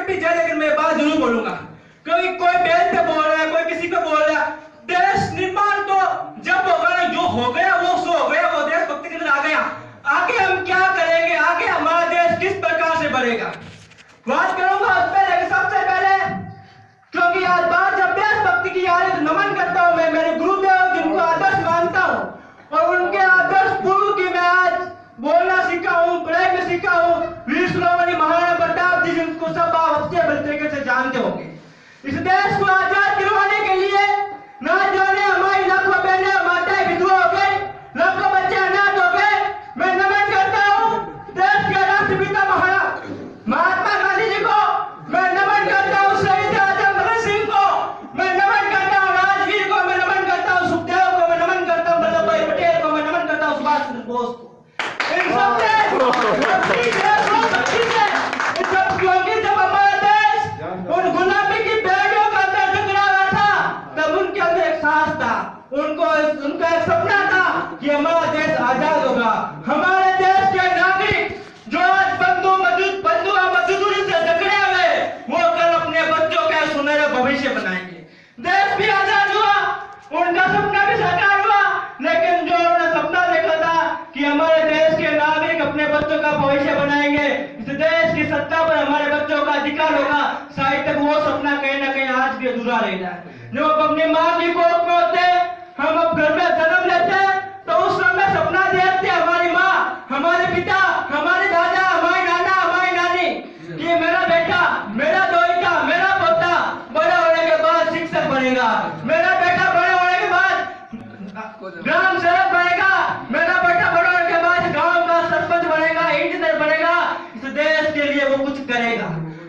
कटी जाए, लेकिन मैं बात जरूर बोलूंगा। कोई बहन पे बोल रहा है, कोई किसी पे बोल रहा है। देश निर्माण तो जब होगा ना, जो हो गया वो सो हो गया, वो देशभक्ति के अंदर आ गया। आगे हम क्या करेंगे, आगे हमारा देश किस प्रकार से बढ़ेगा, बात करूंगा उस पर। लेकिन सबसे पहले, क्योंकि आज बात जब देशभक्ति की आ रही है, नमन करता हूं मैं मेरे गुरुदेव जिनको आदर्श मानता हूं, और उनके आदर्श पूर्व की मैं आज बोलना सीखा हूं, पढ़ाई में सीखा हूं। वीर शिरोमणि महाराणा प्रताप जी, जिनको सब आप अच्छे भली तरीके से जानते होंगे। इस देश को आजाद करवाने के लिए ना जाने हमारी लाखों बहनें माताएं विधवा हो गई, लाखों बच्चे अनाथ हो गए। मैं नमन करता हूं देश के राष्ट्रपिता महात्मा गांधी जी को, मैं नमन करता हूं शहीद आजम भगत सिंह को, मैं नमन करता हूं राजवीर को, मैं नमन करता हूं सुखदेव को, मैं नमन करता हूं वल्लभ भाई पटेल को, मैं नमन करता हूं सुभाष चंद्र बोस को। इन सबसे क्योंकि जब हमारा देश उन गुलामी की बेड़ियों के अंदर टकरा रहा था, तब उनके अंदर एक साहस था, उनका एक सपना था कि हमारा देश आजाद होगा। हमारे देश के नागरिक जो आज मजदूरी से जकड़े हुए, वो कल अपने बच्चों का सुनहरा भविष्य बनाएंगे। देश भी आजाद हुआ, उनका सपना भी साकार हुआ, लेकिन जो उन्होंने सपना देखा था कि हमारे देश के नागरिक अपने बच्चों का भविष्य बनाएंगे, इस देश की सत्ता पर हमारे बच्चों का अधिकार होगा, शायद तक वो सपना कहीं ना कहीं आज भी अधूरा रह जाए। जब अपनी माँ की गोद में होते, हम अब घर में जन्म लेते, तो उस समय सपना देखते हमारी माँ, हमारे पिता, हमारे दादा, हमारे नाना, हमारी नानी कि मेरा बेटा, मेरा दोहिता, मेरा पोता बड़े होने के बाद शिक्षक बनेगा, मेरा बेटा बड़े होने के बाद ग्राम सेवक बनेगा, मेरा बेटा बड़े होने के बाद गांव का सरपंच बनेगा, इंजीनियर बनेगा, इस देश के लिए वो कुछ करेगा।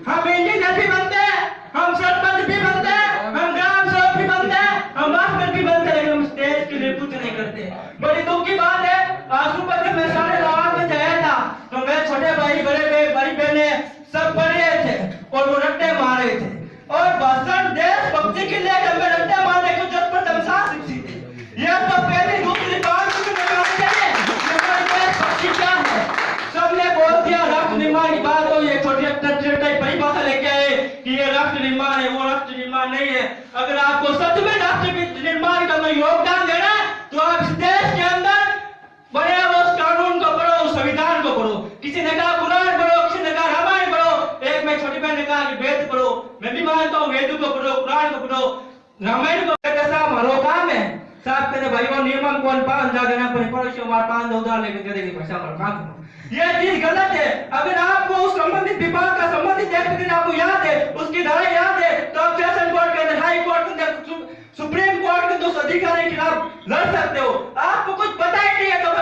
हम इंजीनियर भी बनते हैं, हम सरपंच भी बनते हैं, हम ग्राम सेवक भी बनते हैं, हम मास्टर भी बनते हैं, लेकिन हम देश के लिए कुछ नहीं करते। बड़ी दुख की बात है, आंसू पर जब मैं सारे लाहौर में जाया था, तो मेरे छोटे भाई, बड़ी बहनें सब पढ़ रहे थे और वो रट्टे मार रहे थे, और भाषण देशभक्ति के लिए जब मैं रट्टे मारने को जब पर तमसा सीखी थी। यह तो पहली दूसरी बात देशभक्ति क्या है, सबने बोल दिया राष्ट्र निर्माण की बात हो, ये छोटी परिभाषा लेके आए कि ये राष्ट्र निर्माण है, वो राष्ट्र निर्माण नहीं है। अगर आपको सच में राष्ट्र निर्माण का योगदान देना है, तो आप इस देश के अंदर बड़े उस कानून को पढ़ो, उस संविधान को पढ़ो। किसी ने कहा कुरान पढ़ो, किसी ने कहा रामायण पढ़ो, एक मैं छोटी बहन ने कहा कि वेद पढ़ो। मैं भी मानता हूँ वेद को पढ़ो, कुरान को पढ़ो, रामायण को। साहब हमारा काम है साहब कहते भाई वो नियमन कौन 5,000 देना पर पड़ोसी हमारे 5,000 लेके दे देंगे पैसा हमारा काम। यह चीज गलत है। अगर आपको उस संबंधित विभाग का संबंधित एक्ट आपको याद है, उसकी धारा याद है, तो आप सेशन कोर्ट के अंदर, हाई कोर्ट के अंदर, सुप्रीम कोर्ट के दोस्त अधिकारी के खिलाफ लड़ सकते हो। आपको कुछ पता ही नहीं है तो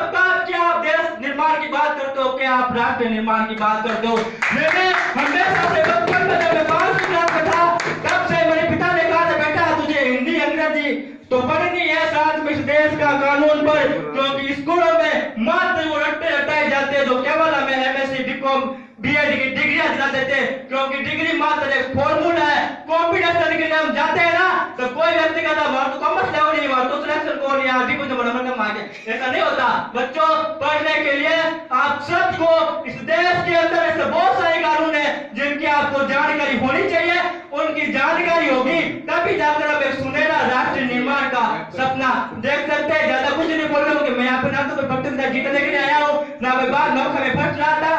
क्या आप देश निर्माण की बात करते हो, क्या आप राष्ट्र निर्माण की बात करते हो। मैंने हमेशा से बचपन में जब मैं 5वीं क्लास में था, तब से मेरे पिता ने कहा था बेटा तुझे हिंदी अंग्रेजी तो पढ़नी है, साथ में इस देश का कानून पर, क्योंकि स्कूलों में मात्र वो रट्टे रटाए जाते हैं जो केवल हमें एमएससी बीकॉम बीएड की डिग्रियां दिला देते हैं, क्योंकि डिग्री मात्र एक फॉर्मूला है। कॉम्पिटिशन के लिए हम जाते हैं ना, तो कोई व्यक्ति कहता है तो कॉमर्स लेवल नहीं हुआ, तो सिलेक्शन को नहीं आया, कुछ बड़ा मतलब आगे, ऐसा नहीं होता। बच्चों पढ़ने के लिए आप सबको इस देश के अंदर ऐसे बहुत सारे कानून है जिनकी आपको जानकारी होनी चाहिए। उनकी जानकारी होगी तभी जाकर आप एक सुनहरा राष्ट्र निर्माण का सपना देख सकते हैं। ज्यादा कुछ नहीं बोल रहा हूँ कि मैं यहाँ पे ना तो कोई प्रतियोगिता जीतने के लिए आया हूँ, ना मैं बात नौका में फर्स्ट रहा था,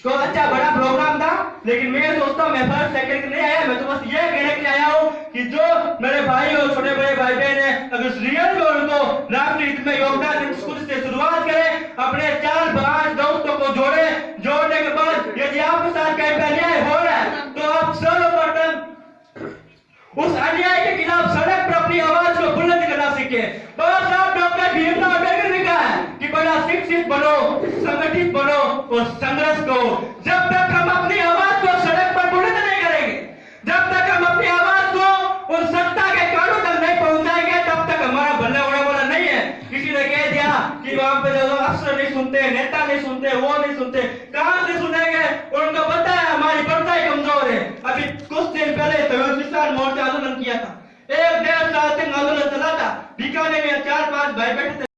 तो अच्छा बड़ा प्रोग्राम था, लेकिन मैं सोचता हूँ मैं फर्स्ट सेकंड के नहीं आया, मैं तो बस ये कहने के लिए आया हूँ कि जो मेरे भाई और छोटे बड़े भाई बहन है, अगर रियल में उनको राष्ट्र हित में योगदान स्कूल से शुरुआत करें, अपने 4-5 दोस्तों को जोड़ने के बाद यदि आपके साथ कहीं पे अन्याय हो रहा है, तो आप सर्वप्रथम उस अन्याय के खिलाफ सड़क पर अपनी आवाज को बुलंद करना सीखे। बाबा साहब डॉक्टर भीमराव अम्बेडकर ने कहा है कि बड़ा शिक्षित बनो, संगठित बनो और संघर्ष करो। जब तक हम अपनी आवाज को सड़क पर बुलंद नहीं करेंगे, जब तक हम अपनी आवाज को उन सत्ता के कानों तक नहीं पहुंचाएंगे, तब तक हमारा भला होने वाला नहीं है। किसी ने कह दिया कि वहां पे जो अफसर नहीं सुनते, नेता नहीं सुनते, वो नहीं सुनते, कहां से सुनेंगे? उनको पता है हमारी प्रजा कमजोर है। अभी कुछ दिन पहले किसान मोर्चा आंदोलन किया था, 1-1.5 साल तक आंदोलन चला था, बीकानेर में 4-5 भाई बैठे थे।